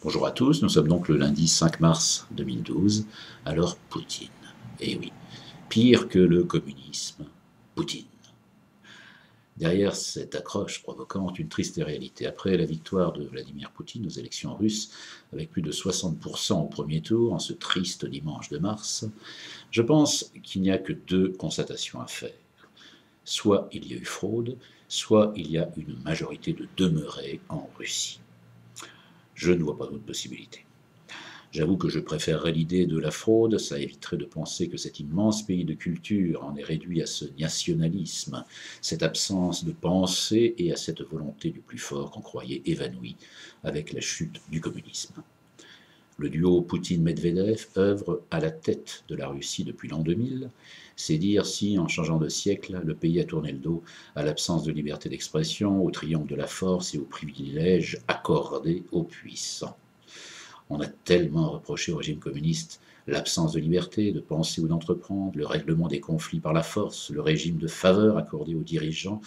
Bonjour à tous, nous sommes donc le lundi 5 mars 2012. Alors Poutine, eh oui, pire que le communisme, Poutine. Derrière cette accroche provocante, une triste réalité. Après la victoire de Vladimir Poutine aux élections russes, avec plus de 60% au premier tour, en ce triste dimanche de mars, je pense qu'il n'y a que deux constatations à faire. Soit il y a eu fraude, soit il y a une majorité de demeurés en Russie. Je ne vois pas d'autre possibilité. J'avoue que je préférerais l'idée de la fraude, ça éviterait de penser que cet immense pays de culture en est réduit à ce nationalisme, cette absence de pensée et à cette volonté du plus fort qu'on croyait évanouie avec la chute du communisme. Le duo Poutine-Medvedev œuvre à la tête de la Russie depuis l'an 2000. C'est dire si, en changeant de siècle, le pays a tourné le dos à l'absence de liberté d'expression, au triomphe de la force et aux privilèges accordés aux puissants. On a tellement reproché au régime communiste l'absence de liberté, de penser ou d'entreprendre, le règlement des conflits par la force, le régime de faveur accordé aux dirigeants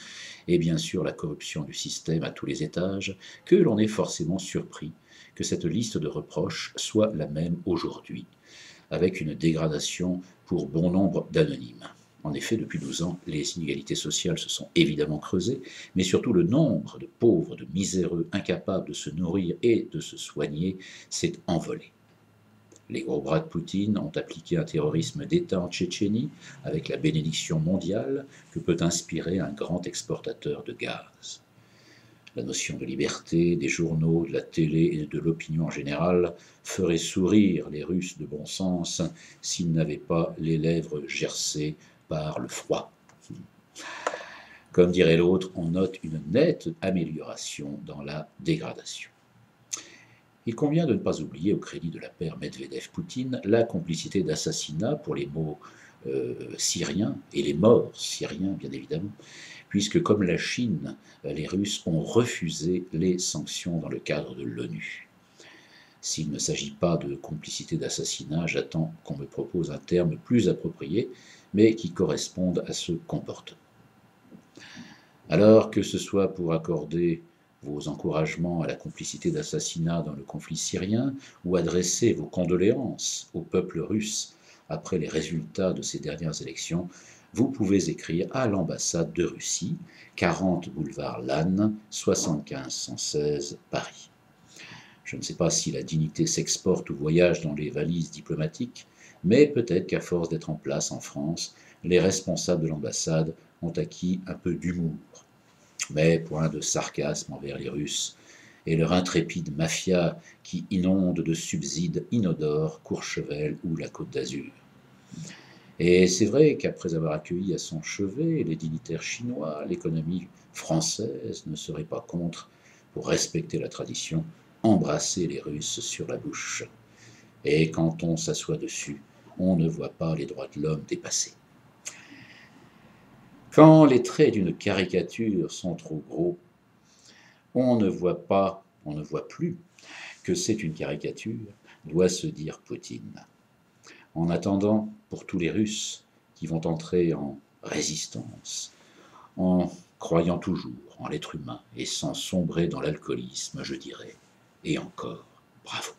et bien sûr la corruption du système à tous les étages, que l'on est forcément surpris que cette liste de reproches soit la même aujourd'hui, avec une dégradation pour bon nombre d'anonymes. En effet, depuis 12 ans, les inégalités sociales se sont évidemment creusées, mais surtout le nombre de pauvres, de miséreux, incapables de se nourrir et de se soigner s'est envolé. Les gros bras de Poutine ont appliqué un terrorisme d'État en Tchétchénie avec la bénédiction mondiale que peut inspirer un grand exportateur de gaz. La notion de liberté, des journaux, de la télé et de l'opinion en général ferait sourire les Russes de bon sens s'ils n'avaient pas les lèvres gercées par le froid. Comme dirait l'autre, on note une nette amélioration dans la dégradation. Il convient de ne pas oublier, au crédit de la paire Medvedev-Poutine, la complicité d'assassinats pour les mots syriens et les morts syriens, bien évidemment, puisque comme la Chine, les Russes ont refusé les sanctions dans le cadre de l'ONU. S'il ne s'agit pas de complicité d'assassinat, j'attends qu'on me propose un terme plus approprié, mais qui corresponde à ce comportement. Alors que ce soit pour accorder vos encouragements à la complicité d'assassinat dans le conflit syrien ou adresser vos condoléances au peuple russe après les résultats de ces dernières élections, vous pouvez écrire à l'ambassade de Russie, 40 boulevard Lannes, 75 116 Paris. Je ne sais pas si la dignité s'exporte ou voyage dans les valises diplomatiques, mais peut-être qu'à force d'être en place en France, les responsables de l'ambassade ont acquis un peu d'humour. Mais point de sarcasme envers les Russes et leur intrépide mafia qui inonde de subsides inodores Courchevel ou la Côte d'Azur. Et c'est vrai qu'après avoir accueilli à son chevet les dignitaires chinois, l'économie française ne serait pas contre, pour respecter la tradition, embrasser les Russes sur la bouche. Et quand on s'assoit dessus, on ne voit pas les droits de l'homme dépassés. Quand les traits d'une caricature sont trop gros, on ne voit plus que c'est une caricature, doit se dire Poutine. En attendant, pour tous les Russes qui vont entrer en résistance, en croyant toujours en l'être humain et sans sombrer dans l'alcoolisme, je dirais, et encore, bravo.